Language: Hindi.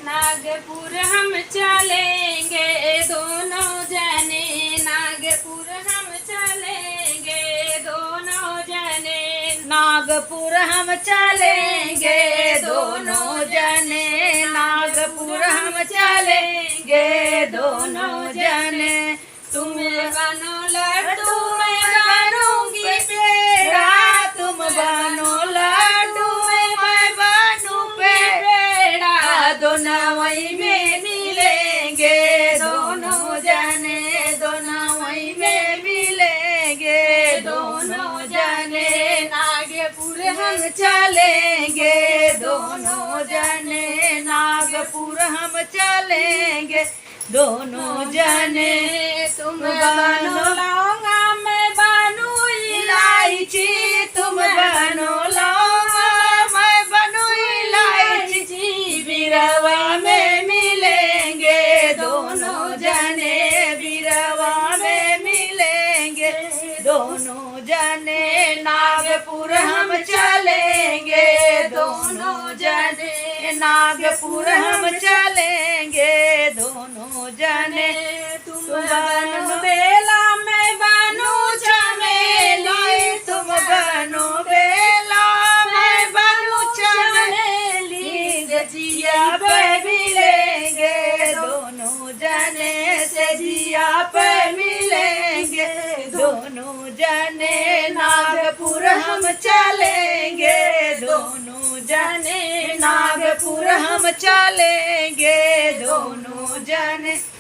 नागपुर हम चलेंगे दोनों जने, नागपुर हम चलेंगे दोनों जने, नागपुर हम चलेंगे दोनों जने, नागपुर हम चलेंगे दोनों जने। तुम बनो लड्डू मैं बनूंगी पेड़ा, तुम बनो लड्डू मैं बनूं पेड़ा, दोनों वहीं में मिलेंगे दोनों जने, दोनों वहीं में मिलेंगे दोनों जने। नागपुर हम चलेंगे दोनों जने, नागपुर हम चलेंगे दोनों जने। तुम बनो लौंगा मैं बनूं इलायची, तुम बनो लौंगा मैं बनूं इलायची, बिरवा में मिलेंगे दोनों जने, बिरवा में मिलेंगे दोनों जने। नागपुर हम चलेंगे दोनों जने, नागपुर हम चलेंगे दोनों जने। तुम बनो बेला मैं बनूं चमेली, तुम बनो बेला मैं बनूं चमेली, सजिया पे मिलेंगे दोनों जने, सजिया पे मिलेंगे दोनों जने। नागपुर हम चलेंगे दोनों जने, नागपुर हम चलेंगे दोनों जने।